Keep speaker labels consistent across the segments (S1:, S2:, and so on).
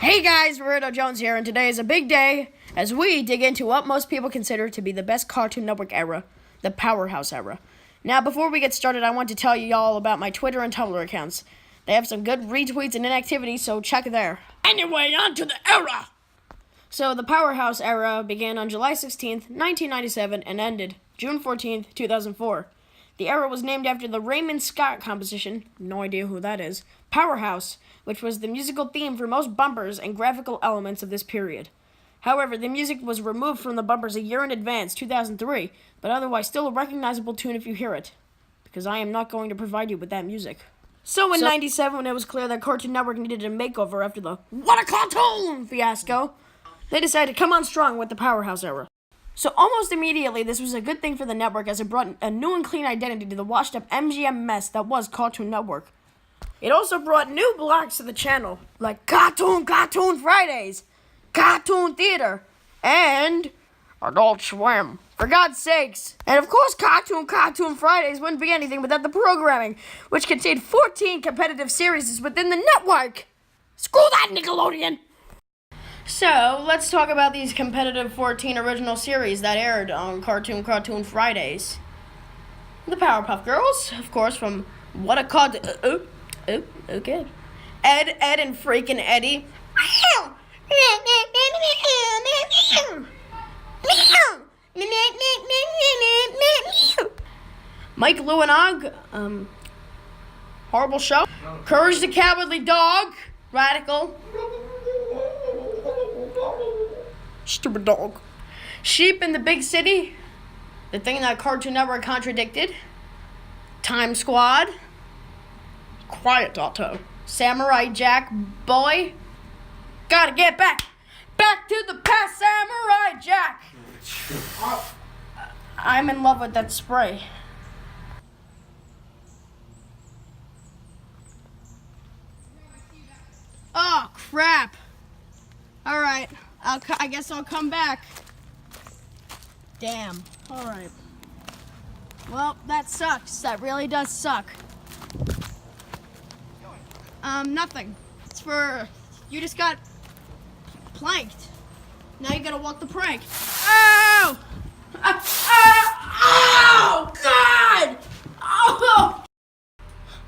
S1: Hey guys, Roberto Jones here, and today is a big day as we dig into what most people consider to be the best Cartoon Network era, the Powerhouse era. Now, before we get started, I want to tell you all about my Twitter and Tumblr accounts. They have some good retweets and inactivity, so check there. Anyway, on to the era! So, the Powerhouse era began on July 16th, 1997, and ended June 14th, 2004. The era was named after the Raymond Scott composition, no idea who that is, Powerhouse, which was the musical theme for most bumpers and graphical elements of this period. However, the music was removed from the bumpers a year in advance, 2003, but otherwise still a recognizable tune if you hear it, because I am not going to provide you with that music. So in 97, when it was clear that Cartoon Network needed a makeover after the "What a Cartoon" fiasco, they decided to come on strong with the Powerhouse era. So almost immediately, this was a good thing for the network as it brought a new and clean identity to the washed-up MGM mess that was Cartoon Network. It also brought new blocks to the channel, like Cartoon Fridays, Cartoon Theater, and Adult Swim. For God's sakes. And of course, Cartoon Fridays wouldn't be anything without the programming, which contained 14 competitive series within the network. Screw that, Nickelodeon! So, let's talk about these competitive 14 original series that aired on Cartoon Fridays. The Powerpuff Girls, of course, from What a Cartoon... okay. Ed, and freaking Eddie. Mike, Lou, and Og, horrible show. Courage the Cowardly Dog, Radical. Stupid dog. Sheep in the Big City, the thing that Cartoon Network contradicted. Time Squad. Quiet, Otto. Samurai Jack, boy. Gotta get back to the past, Samurai Jack. I'm in love with that spray. Oh, crap. All right. I guess I'll come back. Damn. All right. Well, that sucks. That really does suck. Nothing. It's for... You just got planked. Now you gotta walk the prank. Oh! Oh! God! Oh!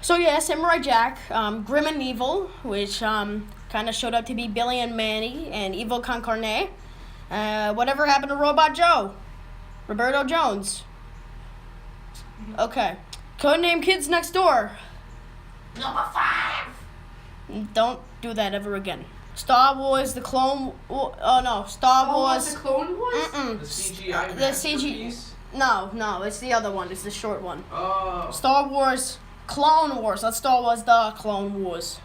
S1: So yeah, Samurai Jack, grim and evil, which, kind of showed up to be Billy and Manny and Evil Con Carne. Whatever happened to Robot Joe? Roberto Jones. Okay. Codename Kids Next Door. Number 5. Don't do that ever again. Star Wars, the Clone... Oh, no. Star Wars...
S2: The Clone Wars?
S1: Mm-mm.
S2: The CGI
S1: The CG... No, it's the other one. It's the short one.
S2: Oh.
S1: Star Wars... Clone Wars. That's Star Wars, the Clone Wars.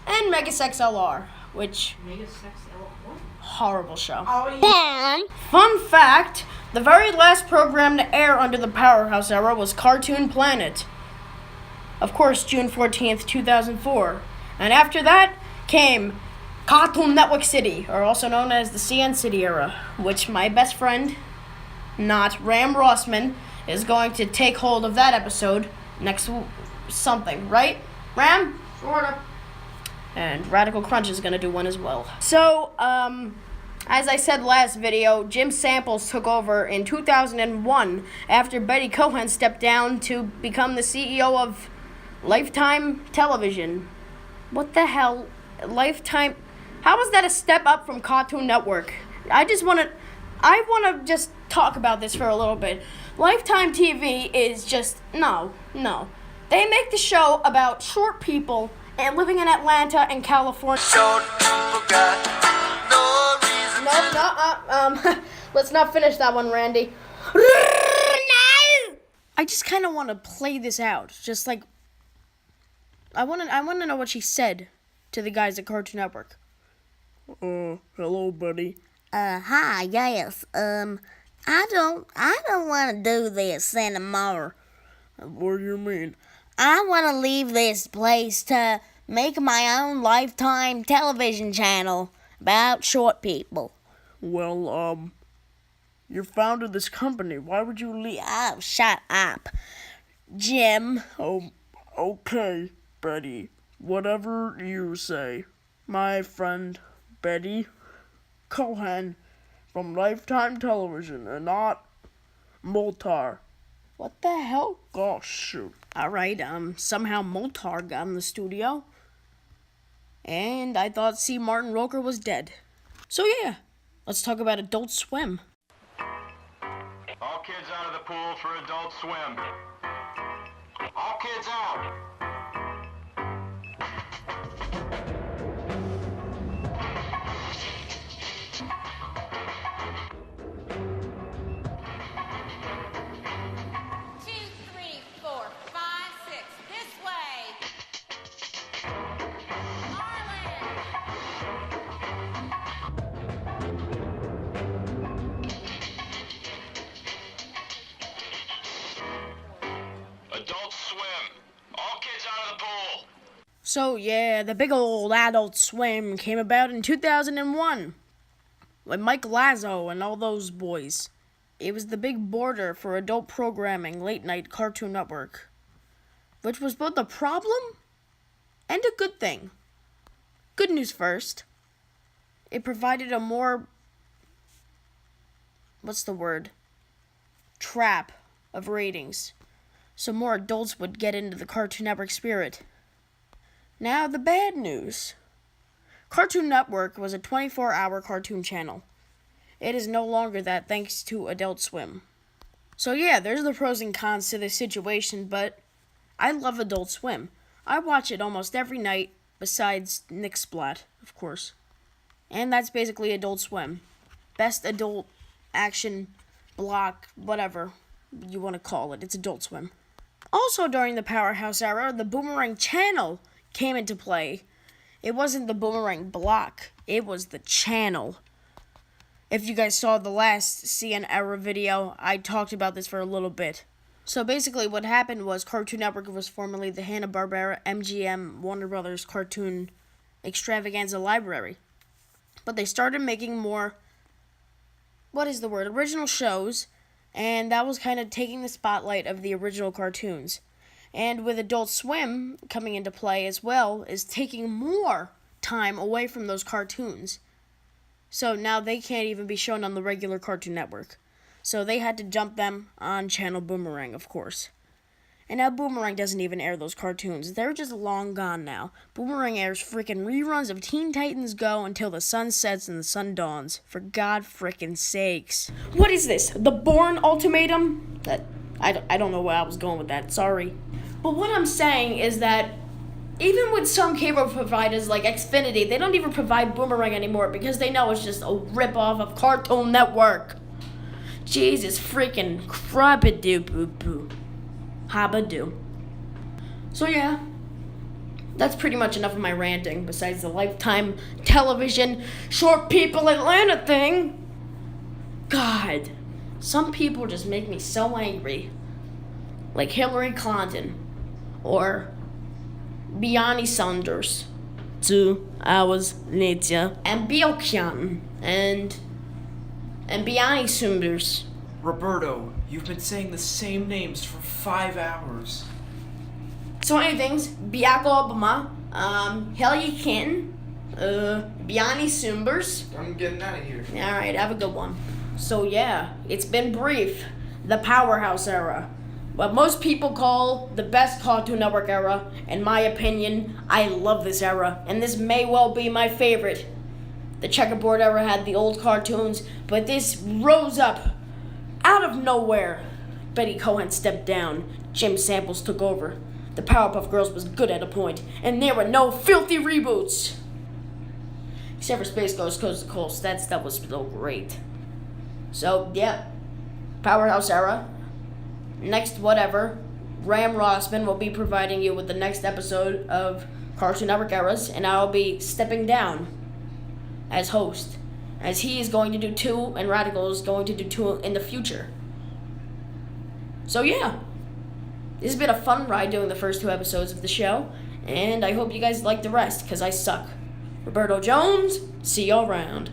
S1: And Megas XLR, which...
S2: Megas XLR?
S1: Horrible show.
S2: Oh, yeah.
S1: Fun fact, the very last program to air under the Powerhouse era was Cartoon Planet. Of course, June 14th, 2004. And after that came Cartoon Network City, or also known as the CN City era, which my best friend, not Ram Rossman, is going to take hold of that episode next something, right? Ram?
S2: Sorta.
S1: And Radical Crunch is going to do one as well. So, as I said last video, Jim Samples took over in 2001 after Betty Cohen stepped down to become the CEO of Lifetime Television. What the hell? Lifetime? How is that a step up from Cartoon Network? I want to just talk about this for a little bit. Lifetime TV is just, no. They make the show about short people and living in Atlanta and California.
S3: Short people got no reason.
S1: No, let's not finish that one, Randy. No! I just kind of want to play this out. Just like, I want to know what she said to the guys at Cartoon Network. Hello, buddy.
S4: Hi, yes. I don't want to do this anymore.
S1: What do you mean?
S4: I want to leave this place to make my own Lifetime television channel about short people.
S1: Well, you founded this company. Why would you leave?
S4: Oh, shut up, Jim.
S1: Oh, okay, Betty. Whatever you say. my friend Betty Cohen from Lifetime Television and not Moltar. What the hell? Oh, shoot. Alright, somehow Moltar got in the studio. And I thought C. Martin Roker was dead. So yeah, let's talk about Adult Swim.
S5: All kids out of the pool for Adult Swim. All kids out.
S2: Two, three, four, five, six. This way. Marlin.
S5: Adult Swim. All kids out of the pool.
S1: So yeah, the big old Adult Swim came about in 2001 with Mike Lazo and all those boys. It was the big border for adult programming, late night Cartoon Network, which was both a problem and a good thing. Good news first. It provided a more, trap of ratings, so more adults would get into the Cartoon Network spirit. Now, the bad news. Cartoon Network was a 24-hour cartoon channel. It is no longer that thanks to Adult Swim. So yeah, there's the pros and cons to this situation, but I love Adult Swim. I watch it almost every night, besides Nick Splat, of course. And that's basically Adult Swim. Best adult action block, whatever you want to call it. It's Adult Swim. Also during the Powerhouse era, the Boomerang channel came into play. It wasn't the Boomerang block, it was the channel. If you guys saw the last CN era video, I talked about this for a little bit. So basically what happened was Cartoon Network was formerly the Hanna-Barbera MGM Warner Brothers Cartoon Extravaganza Library. But they started making more, original shows, and that was kind of taking the spotlight of the original cartoons. And with Adult Swim coming into play as well, is taking more time away from those cartoons. So now they can't even be shown on the regular Cartoon Network. So they had to jump them on channel Boomerang, of course. And now Boomerang doesn't even air those cartoons. They're just long gone now. Boomerang airs freaking reruns of Teen Titans Go until the sun sets and the sun dawns. For God frickin' sakes. What is this? The Bourne Ultimatum? I don't know where I was going with that. Sorry. But what I'm saying is that even with some cable providers like Xfinity, they don't even provide Boomerang anymore because they know it's just a ripoff of Cartoon Network. Jesus freaking crap-a-doo-boo-boo. Habadoo. So yeah, that's pretty much enough of my ranting, besides the Lifetime Television Short People Atlanta thing. God, some people just make me so angry. Like Hillary Clinton, or Biani Saunders, 2 hours later, and Bill Clinton, and Biani Saunders.
S6: Roberto, you've been saying the same names for 5 hours.
S1: So many things. Barack Obama, Hillary Clinton, Biani Saunders.
S6: I'm getting out of here.
S1: Alright, have a good one. So yeah, it's been brief. The Powerhouse era. What most people call the best Cartoon Network era. In my opinion, I love this era, and this may well be my favorite. The checkerboard era had the old cartoons, but this rose up out of nowhere. Betty Cohen stepped down. Jim Samples took over. The Powerpuff Girls was good at a point, and there were no filthy reboots. Except for Space Ghost Coast to Coast. That stuff was so great. So, yeah. Powerhouse era. Next, whatever. Graham Rossman will be providing you with the next episode of Cartoon Network Eras, and I'll be stepping down as host, as he is going to do 2 and Radical is going to do 2 in the future. So yeah, this has been a fun ride doing the first 2 episodes of the show, and I hope you guys like the rest, because I suck. Roberto Jones, see y'all around.